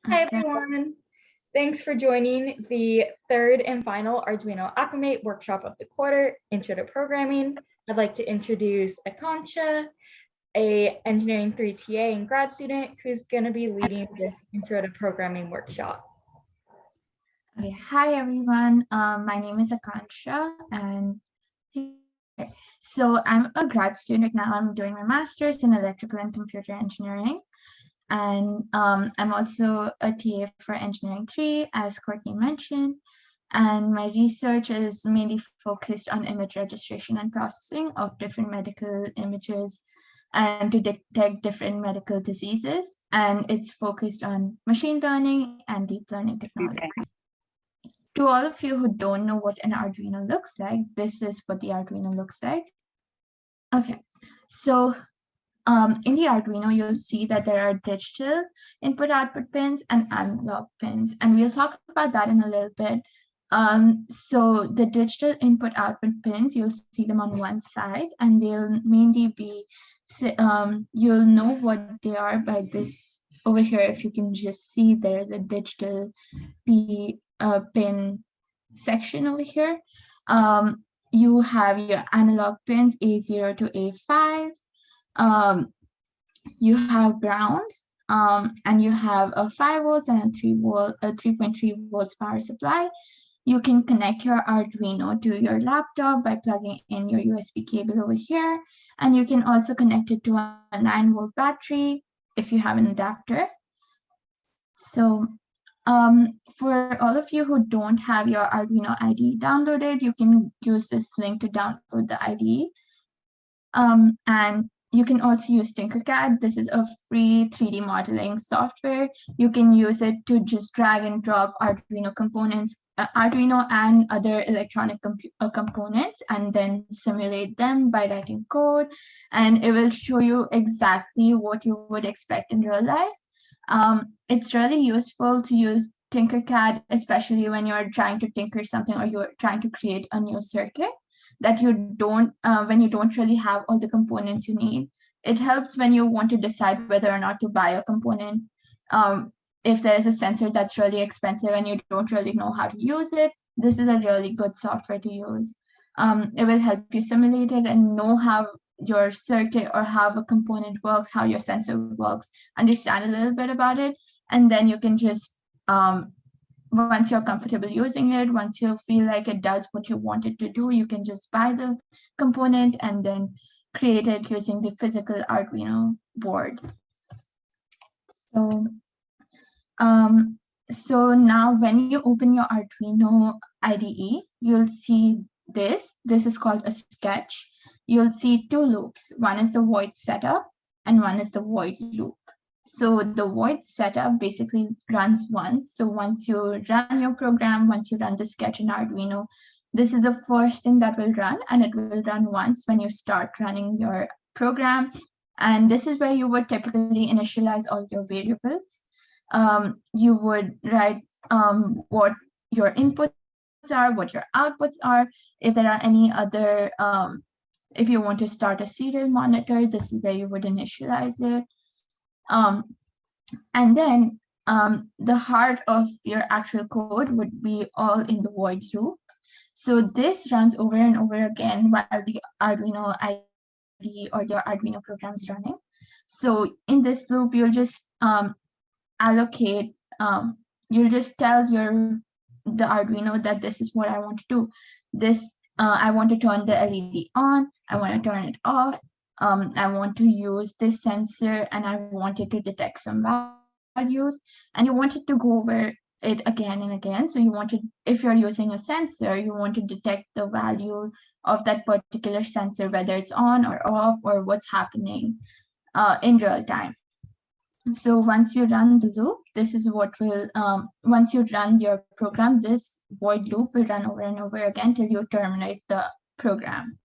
Hi Okay. everyone. Thanks for joining the third and final Arduino Acclimate workshop of the quarter, Intro to Programming. I'd like to introduce Aakansha, a Engineering 3 TA and grad student who's going to be leading this Intro to Programming workshop. Okay. Hi everyone. My name is Aakansha, and so I'm a grad student now. I'm doing my master's in electrical and computer engineering, and I'm also a TA for Engineering 3, as Courtney mentioned. And my research is mainly focused on image registration and processing of different medical images and to detect different medical diseases. And it's focused on machine learning and deep learning technology. To all of you who don't know what an Arduino looks like, this is what the Arduino looks like. Okay, so in the Arduino, you'll see that there are digital input-output pins and analog pins, and we'll talk about that in a little bit. So the digital input-output pins, you'll see them on one side, and they'll mainly be, you'll know what they are by this over here. If you can just see, there's a digital pin section over here. You have your analog pins A0 to A5. You have ground, and you have a 5 volts and a 3.3 volts power supply. You can connect your Arduino to your laptop by plugging in your USB cable over here, and you can also connect it to a 9-volt battery if you have an adapter. So for all of you who don't have your Arduino IDE downloaded, you can use this link to download the IDE. And you can also use Tinkercad. This is a free 3D modeling software. You can use it to just drag and drop Arduino components, Arduino and other electronic components, and then simulate them by writing code. And it will show you exactly what you would expect in real life. It's really useful to use Tinkercad, especially when you're trying to tinker something or you're trying to create a new circuit that you don't, when you don't really have all the components you need. It helps when you want to decide whether or not to buy a component. If there is a sensor that's really expensive and you don't really know how to use it, this is a really good software to use. It will help you simulate it and know how your circuit or how a component works, how your sensor works, understand a little bit about it, and then you can just, once you're comfortable using it, once you feel like it does what you want it to do, you can just buy the component and then create it using the physical Arduino board. So now when you open your Arduino IDE, you'll see this. This is called a sketch. You'll see two loops. One is the void setup and one is the void loop. So the void setup basically runs once. So once you run your program, once you run the sketch in Arduino, this is the first thing that will run, and it will run once when you start running your program. And this is where you would typically initialize all your variables. You would write what your inputs are, what your outputs are. If there are any other, if you want to start a serial monitor, this is where you would initialize it. And then the heart of your actual code would be all in the void loop. So this runs over and over again while the Arduino IDE or your Arduino program is running. So in this loop, you'll just allocate, you'll just tell the Arduino that this is what I want to do. This, I want to turn the LED on, I want to turn it off, I want to use this sensor and I want it to detect some values, and you want it to go over it again and again. So you want to, if you're using a sensor, you want to detect the value of that particular sensor, whether it's on or off or what's happening in real time. So once you run the loop, this is what will, once you run your program, this void loop will run over and over again till you terminate the program.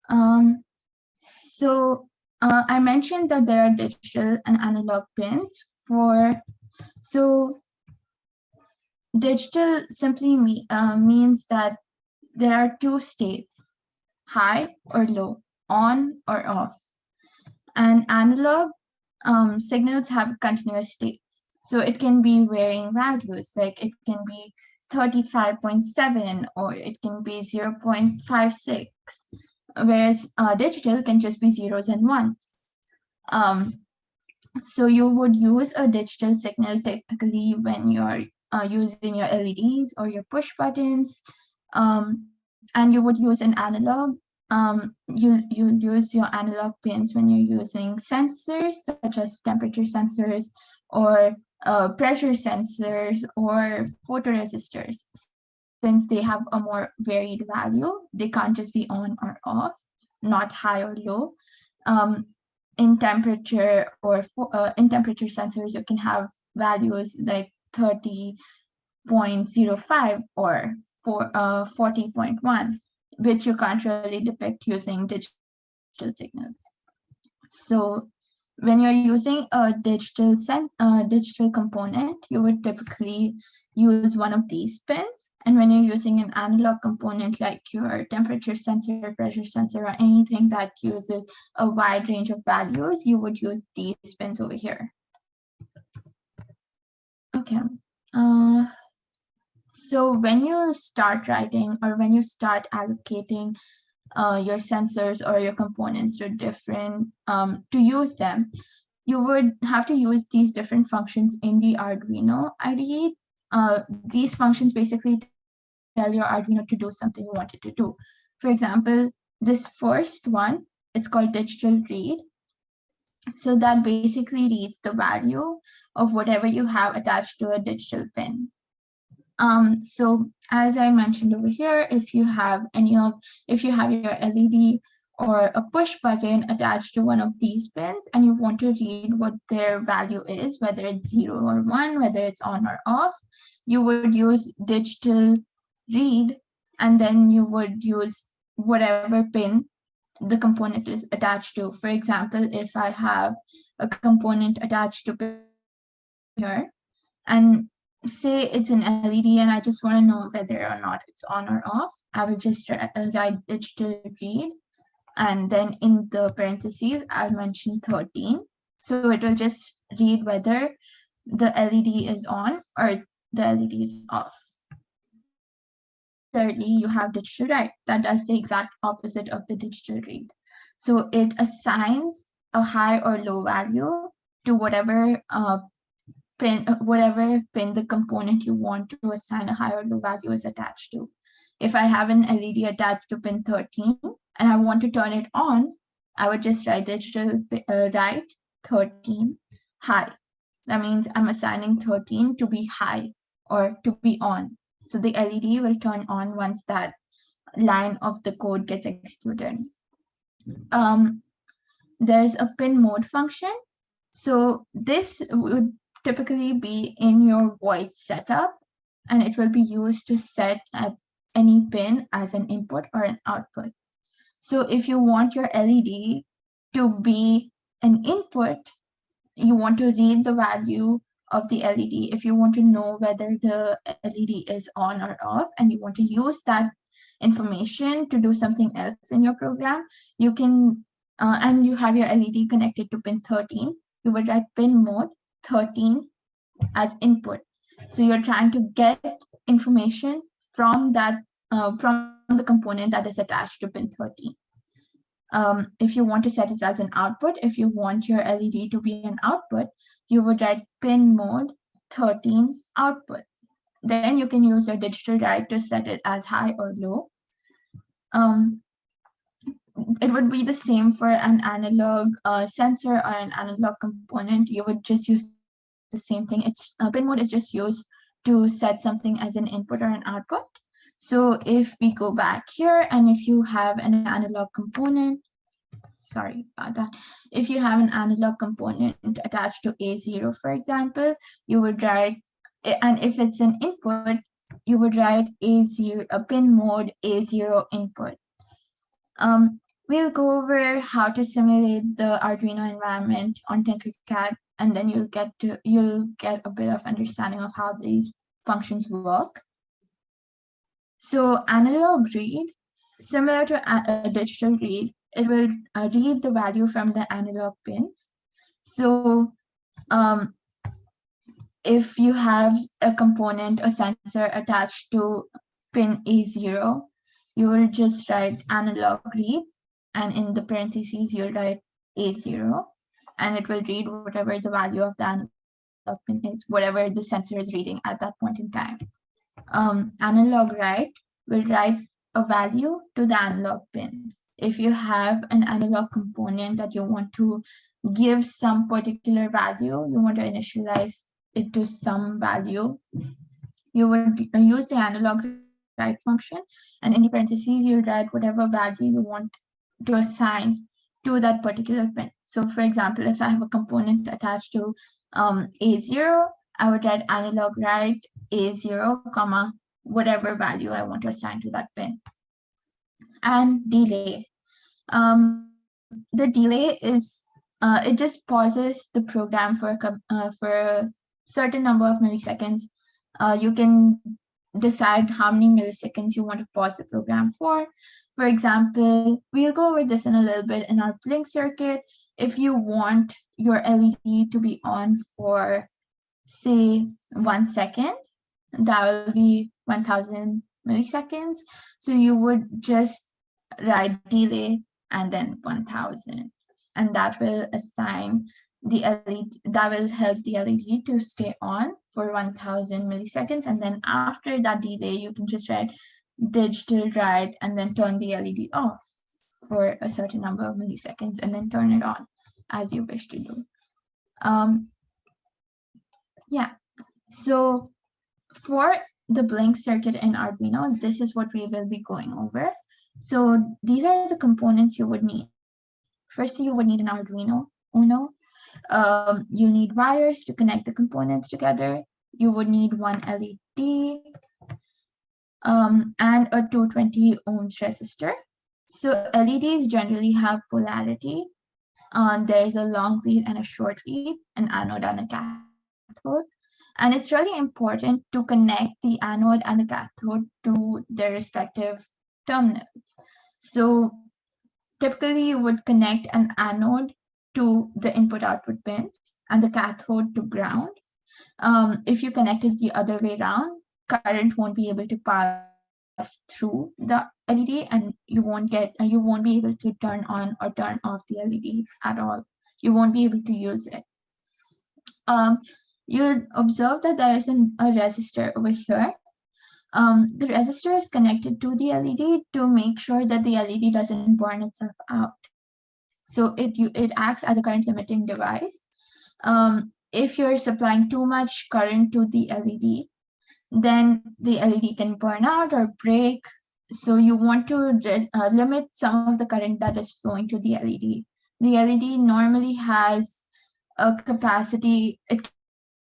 I mentioned that there are digital and analog pins so digital simply means that there are two states, high or low, on or off. And analog signals have continuous states. So it can be varying values, like it can be 35.7 or it can be 0.56, whereas digital can just be zeros and ones. So you would use a digital signal typically when you're using your LEDs or your push buttons, and you would use an analog. You use your analog pins when you're using sensors such as temperature sensors or pressure sensors or photoresistors. Since they have a more varied value, they can't just be on or off, not high or low. In temperature or in temperature sensors, you can have values like 30.05 or 40.1, which you can't really depict using digital signals. So when you're using a digital component, you would typically use one of these pins. And when you're using an analog component like your temperature sensor, pressure sensor, or anything that uses a wide range of values, you would use these pins over here. Okay. So when you start writing or when you start allocating your sensors or your components to different, to use them, you would have to use these different functions in the Arduino IDE. These functions basically tell your Arduino to do something you want it to do. For example, this first one, it's called digital read. So that basically reads the value of whatever you have attached to a digital pin. So as I mentioned over here, if you have your LED or a push button attached to one of these pins and you want to read what their value is, whether it's 0 or 1, whether it's on or off, you would use digital read, and then you would use whatever pin the component is attached to. For example, if I have a component attached to here, and say it's an LED and I just want to know whether or not it's on or off, I will just write digital read, and then in the parentheses I'll mention 13. So it will just read whether the LED is on or the LED is off. Thirdly, you have digital write. That does the exact opposite of the digital read. So it assigns a high or low value to whatever pin the component you want to assign a high or low value is attached to. If I have an LED attached to pin 13 and I want to turn it on, I would just write digital write 13 high. That means I'm assigning 13 to be high or to be on. So the LED will turn on once that line of the code gets executed. There's a pin mode function. So this would typically be in your void setup, and it will be used to set at any pin as an input or an output. So if you want your LED to be an input, you want to read the value of the LED. If you want to know whether the LED is on or off, and you want to use that information to do something else in your program, you can, and you have your LED connected to pin 13, you would write pin mode 13 as input. So you're trying to get information from that, from the component that is attached to pin 13. If you want to set it as an output, if you want your LED to be an output, you would write pin mode 13 output. Then you can use your digital write to set it as high or low. It would be the same for an analog sensor or an analog component. You would just use the same thing. It's pin mode is just used to set something as an input or an output. So if we go back here, and if you have an analog component, sorry about that, if you have an analog component attached to A0, for example, you would write, and if it's an input, you would write A0, a pin mode A0 input. We'll go over how to simulate the Arduino environment on Tinkercad, and then you'll get a bit of understanding of how these functions work. So analog read, similar to a digital read, it will read the value from the analog pins. So if you have a component, a sensor attached to pin A0, you will just write analog read, and in the parentheses, you'll write A0, and it will read whatever the value of the analog pin is, whatever the sensor is reading at that point in time. Analog write will write a value to the analog pin. If you have an analog component that you want to give some particular value, you want to initialize it to some value, you would use the analog write function, and in the parentheses, you write whatever value you want to assign to that particular pin. So for example, if I have a component attached to A0, I would write analog write A0, comma, whatever value I want to assign to that pin. And delay. The delay is, it just pauses the program for a certain number of milliseconds. You can decide how many milliseconds you want to pause the program for. For example, we'll go over this in a little bit in our blink circuit. If you want your LED to be on for, say, 1 second, that will be 1000 milliseconds. So you would just write delay and then 1000, and that will assign the LED, that will help the LED to stay on for 1000 milliseconds. And then after that delay, you can just write digital write and then turn the LED off for a certain number of milliseconds and then turn it on as you wish to do. Yeah, so for the blink circuit in Arduino, this is what we will be going over. So these are the components you would need. Firstly, you would need an Arduino Uno. You need wires to connect the components together. You would need one LED and a 220 ohms resistor. So LEDs generally have polarity. There is a long lead and a short lead, an anode and a cathode. And it's really important to connect the anode and the cathode to their respective terminals. So typically you would connect an anode to the input-output pins and the cathode to ground. If you connect it the other way around, current won't be able to pass through the LED, and you won't be able to turn on or turn off the LED at all. You won't be able to use it. You'll observe that there is a resistor over here. The resistor is connected to the LED to make sure that the LED doesn't burn itself out. So it acts as a current limiting device. If you're supplying too much current to the LED, then the LED can burn out or break. So you want to limit some of the current that is flowing to the LED. The LED normally has a capacity, it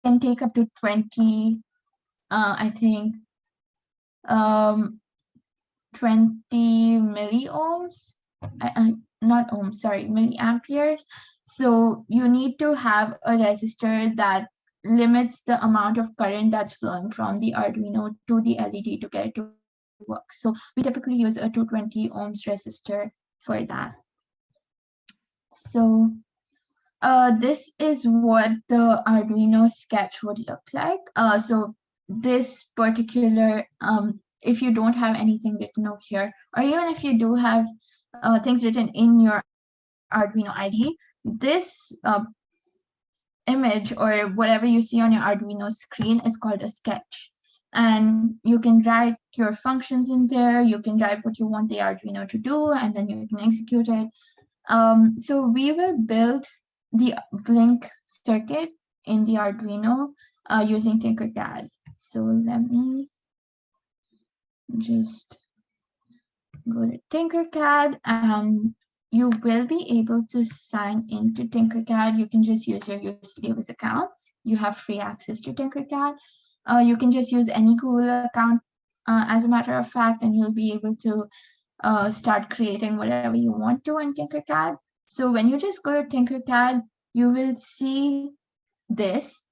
can take up to 20, I think, 20 milliohms, not ohms, sorry, milliamperes. So you need to have a resistor that limits the amount of current that's flowing from the Arduino to the LED to get it to work. So we typically use a 220 ohms resistor for that. So this is what the Arduino sketch would look like. So this particular, if you don't have anything written over here, or even if you do have things written in your Arduino IDE, this image or whatever you see on your Arduino screen is called a sketch. And you can write your functions in there, you can write what you want the Arduino to do, and then you can execute it. So we will build the blink circuit in the Arduino using Tinkercad. So let me just go to Tinkercad, and you will be able to sign into Tinkercad. You can just use your US Davis accounts. You have free access to Tinkercad. You can just use any Google account as a matter of fact, and you'll be able to start creating whatever you want to in Tinkercad. So when you just go to Tinkercad, you will see this,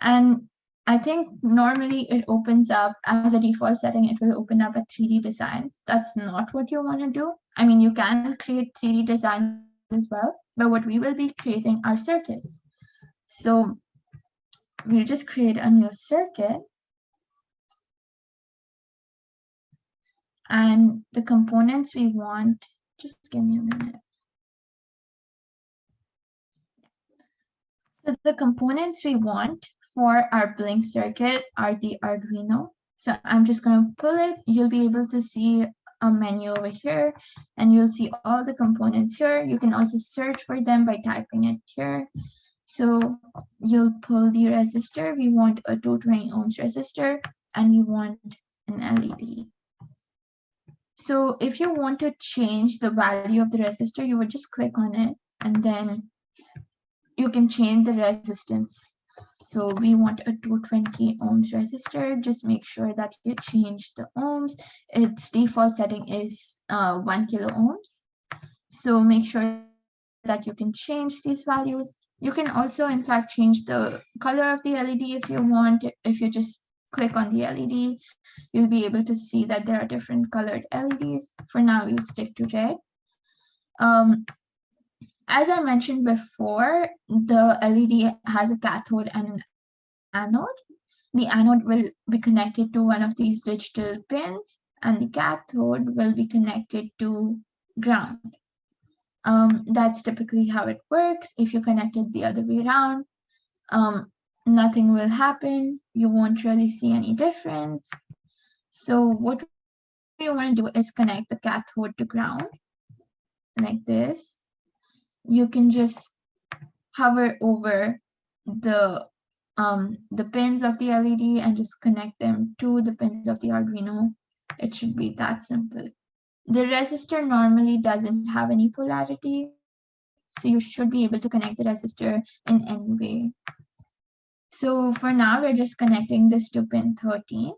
and I think normally it opens up as a default setting, it will open up a 3D designs. That's not what you want to do. I mean, you can create 3D designs as well, but what we will be creating are circuits. So we'll just create a new circuit. And the components we want, just give me a minute. So the components we want for our blink circuit are the Arduino. So I'm just going to pull it. You'll be able to see a menu over here, and you'll see all the components here. You can also search for them by typing it here. So you'll pull the resistor. We want a 220 ohms resistor, and we want an LED. So if you want to change the value of the resistor, you would just click on it, and then you can change the resistance. So we want a 220 ohms resistor. Just make sure that you change the ohms. Its default setting is 1 kilo ohms. So make sure that you can change these values. You can also, in fact, change the color of the LED if you want. If you just click on the LED, you'll be able to see that there are different colored LEDs. For now, we'll stick to red. As I mentioned before, the LED has a cathode and an anode. The anode will be connected to one of these digital pins, and the cathode will be connected to ground. That's typically how it works. If you connect it the other way around, nothing will happen. You won't really see any difference. So what we want to do is connect the cathode to ground like this. You can just hover over the pins of the LED and just connect them to the pins of the Arduino. It should be that simple. The resistor normally doesn't have any polarity, so you should be able to connect the resistor in any way. So for now, we're just connecting this to pin 13.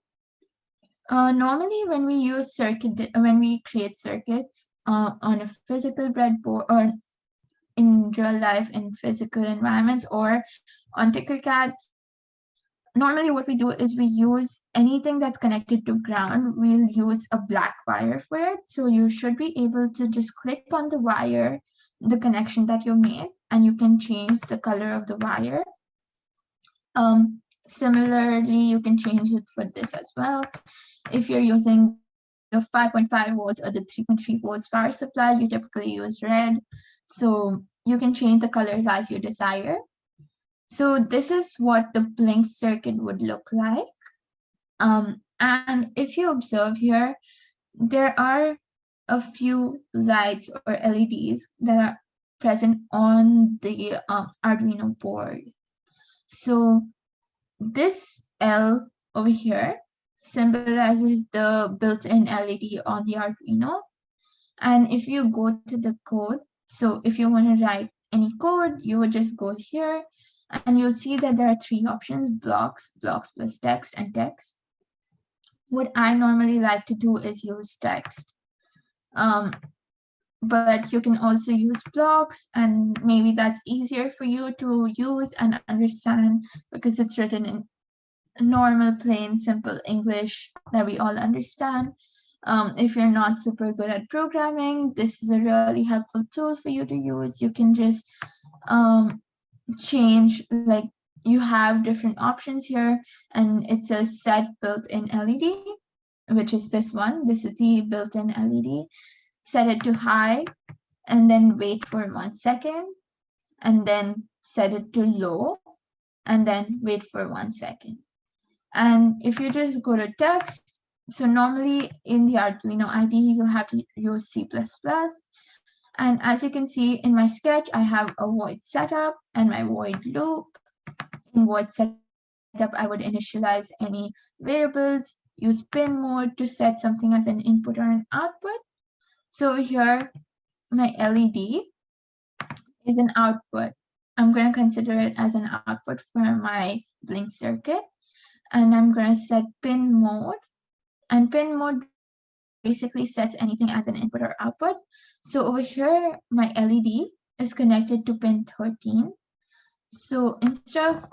Normally, when we create circuits on a physical breadboard or in real life in physical environments or on Tinkercad, normally what we do is we use anything that's connected to ground. We'll use a black wire for it. So you should be able to just click on the wire, the connection that you made, and you can change the color of the wire. Similarly, you can change it for this as well. If you're using the 5.5 volts or the 3.3 volts power supply, you typically use red. So you can change the colors as you desire. So this is what the blink circuit would look like. And if you observe here, there are a few lights or LEDs that are present on the Arduino board. So this L over here symbolizes the built-in LED on the Arduino. And if you go to the code, so if you want to write any code, you would just go here and you'll see that there are three options: blocks, blocks plus text, and text. What I normally like to do is use text. But you can also use blocks, and maybe that's easier for you to use and understand because it's written in normal, plain, simple English that we all understand. If you're not super good at programming, this is a really helpful tool for you to use. You can just change, like you have different options here, and it says set built-in LED, which is this one. This is the built-in LED. Set it to high, and then wait for 1 second, and then set it to low, and then wait for 1 second. And if you just go to text, so normally in the Arduino IDE, you have to use C++. And as you can see in my sketch, I have a void setup and my void loop. In void setup, I would initialize any variables, use pin mode to set something as an input or an output. So here, my LED is an output. I'm going to consider it as an output for my blink circuit. And I'm going to set pin mode. And pin mode basically sets anything as an input or output. So over here, my LED is connected to pin 13. So instead of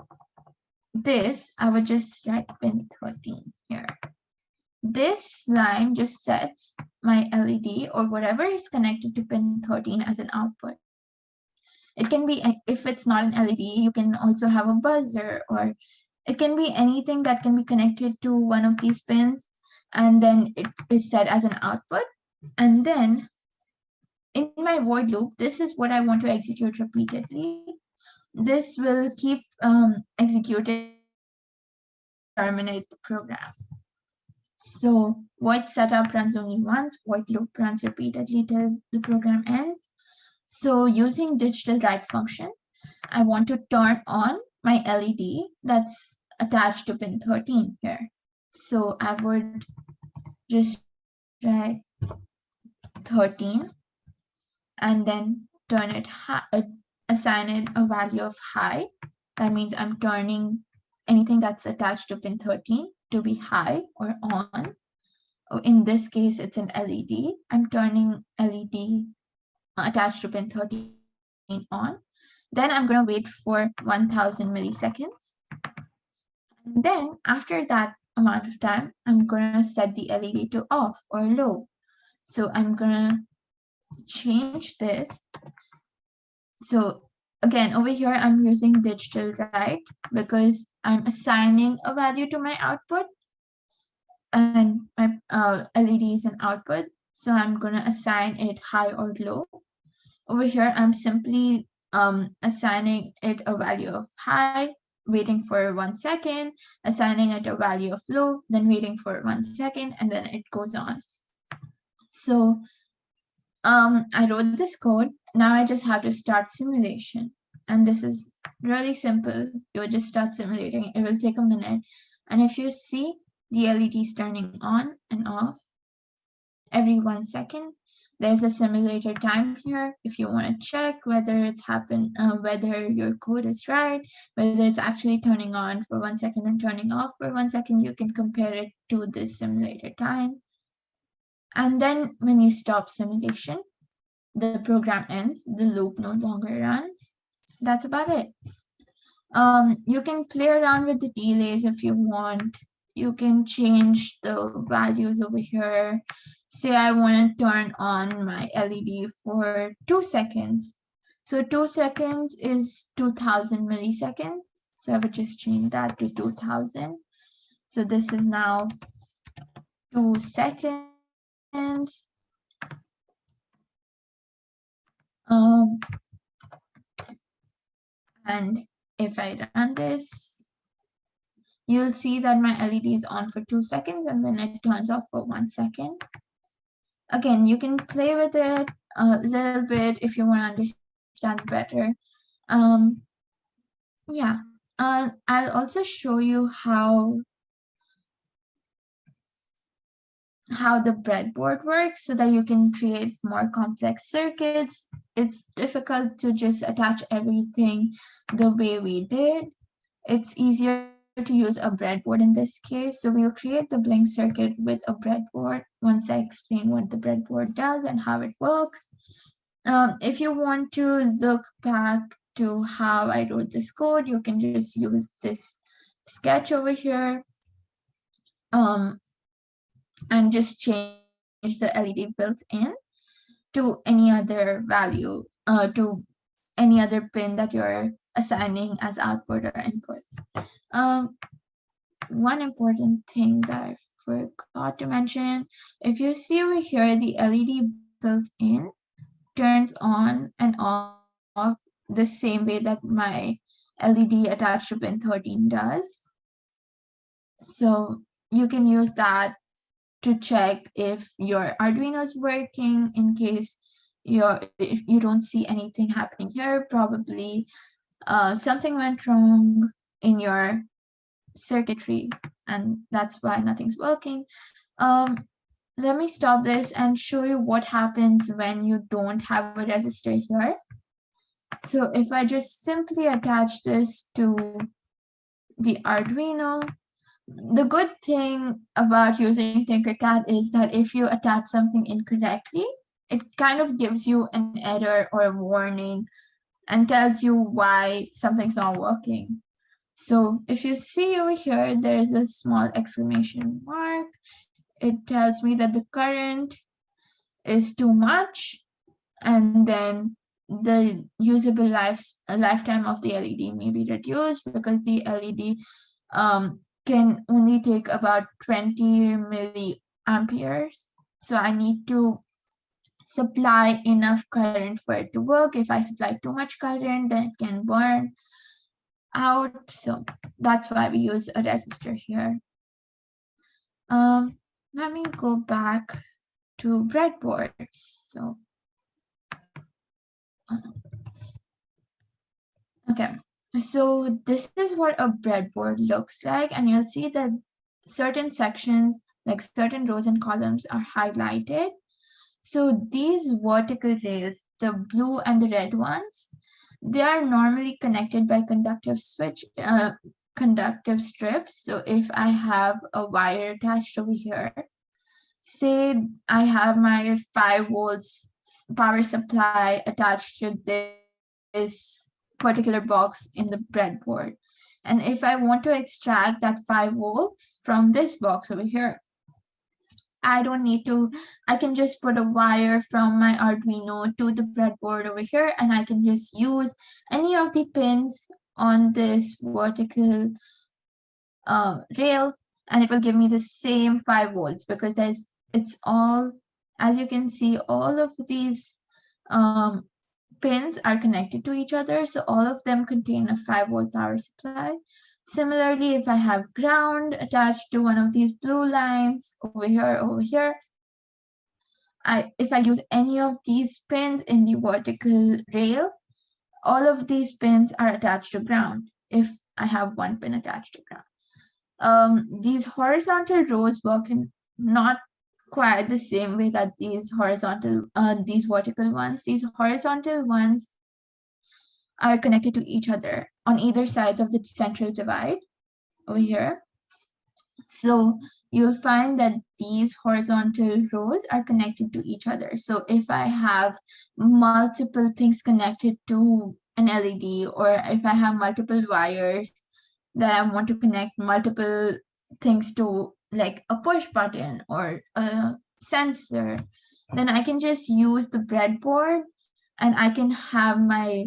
this, I would just write pin 13 here. This line just sets my LED or whatever is connected to pin 13 as an output. It can be, if it's not an LED, you can also have a buzzer or It can be anything that can be connected to one of these pins, and then it is set as an output. And then in my void loop, this is what I want to execute repeatedly. This will keep executing, terminate the program. So void setup runs only once, void loop runs repeatedly till the program ends. So using digital write function, I want to turn on my LED that's attached to pin 13 here. So I would just write 13 and then turn it assign it a value of high. That means I'm turning anything that's attached to pin 13 to be high or on. In this case, it's an LED. I'm turning LED attached to pin 13 on. Then I'm going to wait for 1000 milliseconds. And then after that amount of time, I'm going to set the LED to off or low. So I'm going to change this. So again, over here, I'm using digital write because I'm assigning a value to my output, and my LED is an output. So I'm going to assign it high or low. Over here, I'm simply assigning it a value of high, waiting for 1 second, assigning it a value of low, then waiting for 1 second, and then it goes on. So I wrote this code. Now I just have to start simulation. And this is really simple. You would just start simulating. It will take a minute. And if you see the LEDs turning on and off every 1 second, there's a simulator time here. If you want to check whether it's happened, whether your code is right, whether it's actually turning on for 1 second and turning off for 1 second, you can compare it to this simulator time. And then when you stop simulation, the program ends, the loop no longer runs. That's about it. You can play around with the delays if you want. You can change the values over here. Say I want to turn on my LED for 2 seconds. So 2 seconds is 2000 milliseconds. So I would just change that to 2000. So this is now 2 seconds. And if I run this, you'll see that my LED is on for 2 seconds and then it turns off for 1 second. Again, you can play with it a little bit if you want to understand better. Yeah, I'll also show you how the breadboard works so that you can create more complex circuits. It's difficult to just attach everything the way we did. It's easier to use a breadboard in this case. So we'll create the blink circuit with a breadboard once I explain what the breadboard does and how it works. If you want to look back to how I wrote this code, you can just use this sketch over here. And just change the LED built in to any other value, to any other pin that you're assigning as output or input. One important thing that I forgot to mention, if you see over here, the LED built in turns on and off the same way that my LED attached to pin 13 does. So you can use that to check if your Arduino is working. In case if you don't see anything happening here, probably something went wrong in your circuitry and that's why nothing's working. Let me stop this and show you what happens when you don't have a resistor here. So if I just simply attach this to the Arduino, the good thing about using Tinkercad is that if you attach something incorrectly, it kind of gives you an error or a warning and tells you why something's not working. So if you see over here, there's a small exclamation mark. It tells me that the current is too much, and then the usable lifetime of the LED may be reduced because the LED can only take about 20 milliamperes. So I need to supply enough current for it to work. If I supply too much current, then it can burn out. So that's why we use a resistor here. Let me go back to breadboards. So okay, so this is what a breadboard looks like, and you'll see that certain sections, like certain rows and columns, are highlighted. So these vertical rails, the blue and the red ones, they are normally connected by conductive strips. So if I have a wire attached over here, say I have my 5 volts power supply attached to this particular box in the breadboard. And if I want to extract that 5 volts from this box over here, I don't need to, I can just put a wire from my Arduino to the breadboard over here, and I can just use any of the pins on this vertical rail, and it will give me the same 5 volts because it's all, as you can see, all of these pins are connected to each other. So all of them contain a 5-volt power supply. Similarly, if I have ground attached to one of these blue lines over here, if I use any of these pins in the vertical rail, all of these pins are attached to ground if I have one pin attached to ground. These horizontal rows work in not quite the same way that these vertical ones. These horizontal ones are connected to each other on either sides of the central divide over here. So you'll find that these horizontal rows are connected to each other. So if I have multiple things connected to an LED, or if I have multiple wires that I want to connect multiple things to, like a push button or a sensor, then I can just use the breadboard and I can have my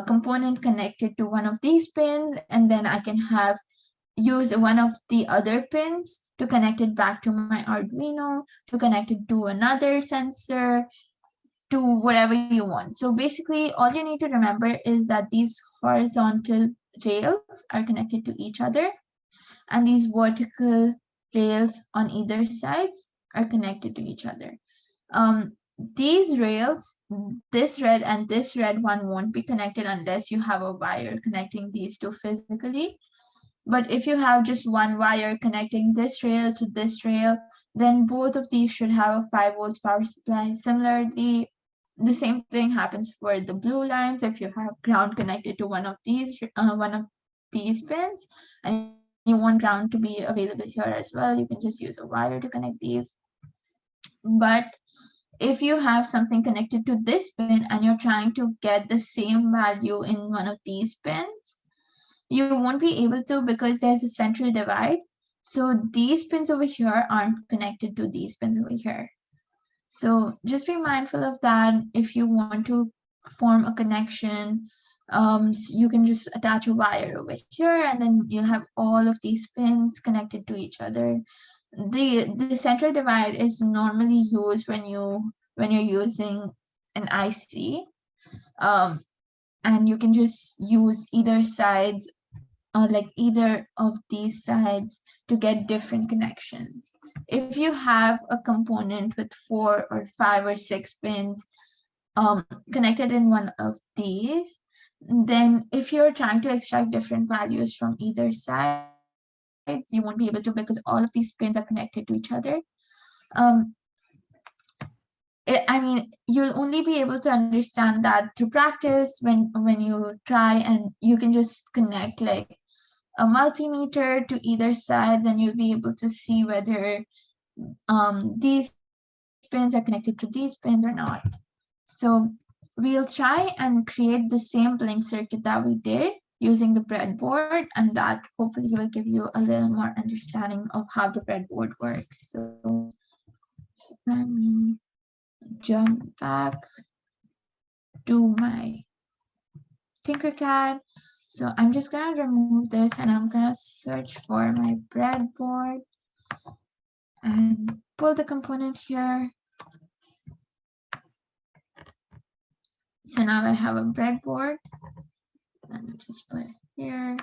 component connected to one of these pins, and then I can use one of the other pins to connect it back to my Arduino, to connect it to another sensor, to whatever you want. So basically, all you need to remember is that these horizontal rails are connected to each other, and these vertical rails on either sides are connected to each other. These rails, this red and this red one, won't be connected unless you have a wire connecting these two physically. But if you have just one wire connecting this rail to this rail, then both of these should have a 5 volts power supply. Similarly, the same thing happens for the blue lines. If you have ground connected to one of these pins, and you want ground to be available here as well, you can just use a wire to connect these. But if you have something connected to this pin and you're trying to get the same value in one of these pins, you won't be able to because there's a central divide. So these pins over here aren't connected to these pins over here. So just be mindful of that. If you want to form a connection, so you can just attach a wire over here, and then you'll have all of these pins connected to each other. The central divide is normally used when you're using an IC, and you can just use either sides, or like either of these sides, to get different connections. If you have a component with 4 or 5 or 6 pins connected in one of these, then if you're trying to extract different values from either side, you won't be able to because all of these pins are connected to each other. I mean, you'll only be able to understand that through practice when you try, and you can just connect like a multimeter to either side, and you'll be able to see whether these pins are connected to these pins or not. So we'll try and create the same blink circuit that we did using the breadboard, and that hopefully will give you a little more understanding of how the breadboard works. So let me jump back to my Tinkercad. So I'm just going to remove this and I'm going to search for my breadboard and pull the component here. So now I have a breadboard. Let me just put it here.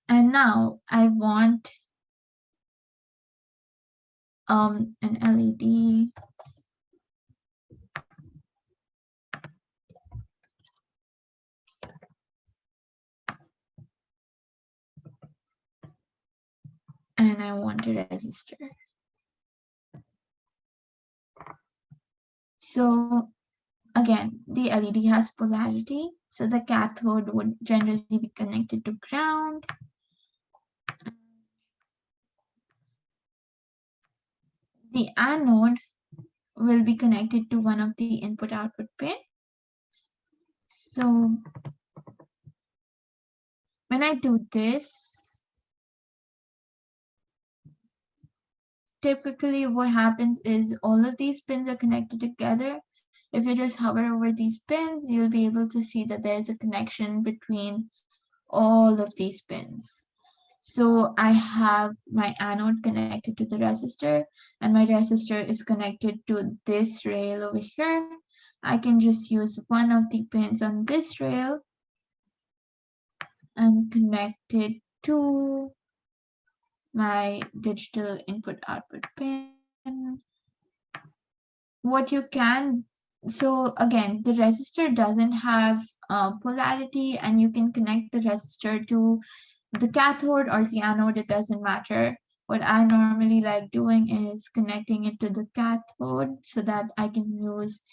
And now I want an LED. And I want a resistor. So again, the LED has polarity. So the cathode would generally be connected to ground. The anode will be connected to one of the input-output pins. So when I do this, typically what happens is all of these pins are connected together. If you just hover over these pins, you'll be able to see that there's a connection between all of these pins. So I have my anode connected to the resistor, and my resistor is connected to this rail over here. I can just use one of the pins on this rail and connect it to my digital input-output pin. What you can, so again, the resistor doesn't have polarity, and you can connect the resistor to the cathode or the anode, it doesn't matter. What I normally like doing is connecting it to the cathode so that I can use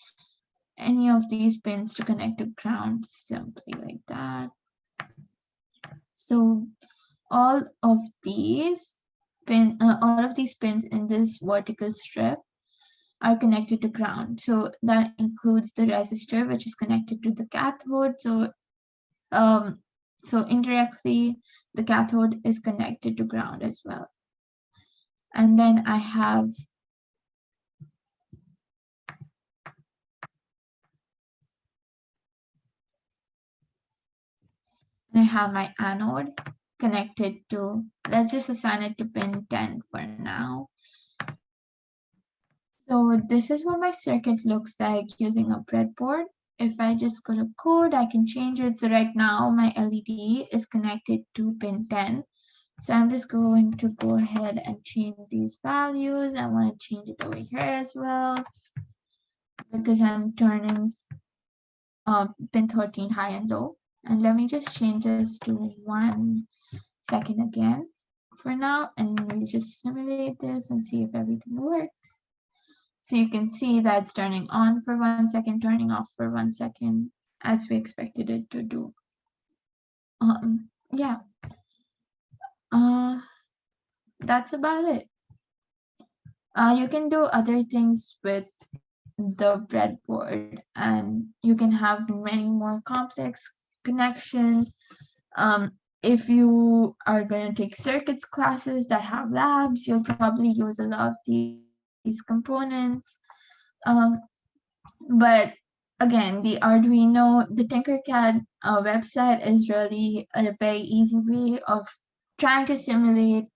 any of these pins to connect to ground, simply like that. So all of these pins in this vertical strip are connected to ground. So that includes the resistor, which is connected to the cathode. So indirectly, the cathode is connected to ground as well. And then I have my anode connected to, let's just assign it to pin 10 for now. So this is what my circuit looks like using a breadboard. If I just go to code, I can change it. So right now my LED is connected to pin 10. So I'm just going to go ahead and change these values. I want to change it over here as well, because I'm turning pin 13 high and low. And let me just change this to 1 second again for now, and we'll just simulate this and see if everything works. So you can see that it's turning on for 1 second, turning off for 1 second, as we expected it to do. Yeah. That's about it. You can do other things with the breadboard, and you can have many more complex connections. If you are going to take circuits classes that have labs, you'll probably use a lot of these components. But again, the Arduino, the Tinkercad website is really a very easy way of trying to simulate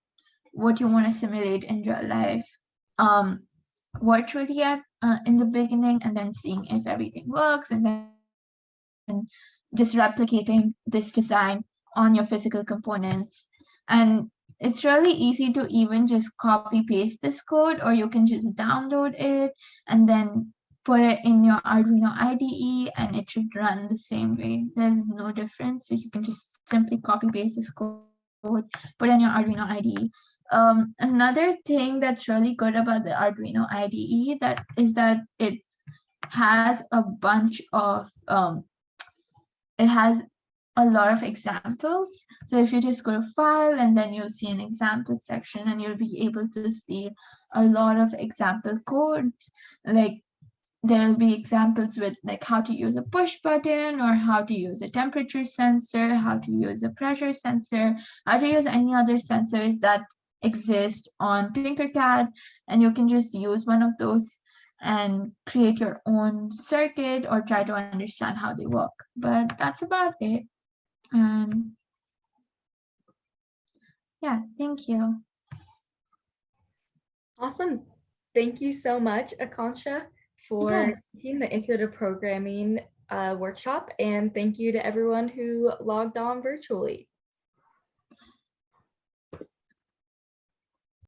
what you want to simulate in real life virtually in the beginning, and then seeing if everything works, and then just replicating this design on your physical components. And it's really easy to even just copy paste this code, or you can just download it and then put it in your Arduino IDE, and it should run the same way. There's no difference. So you can just simply copy paste this code, put it in your Arduino IDE. Another thing that's really good about the Arduino IDE is that it has a bunch of it has a lot of examples. So if you just go to file, and then you'll see an example section, and you'll be able to see a lot of example codes. Like there'll be examples with like how to use a push button, or how to use a temperature sensor, how to use a pressure sensor, how to use any other sensors that exist on Tinkercad, and you can just use one of those and create your own circuit or try to understand how they work. But that's about it. And yeah, thank you. Awesome. Thank you so much, Aakansha, for Yeah. teaching the Intro to Programming workshop. And thank you to everyone who logged on virtually.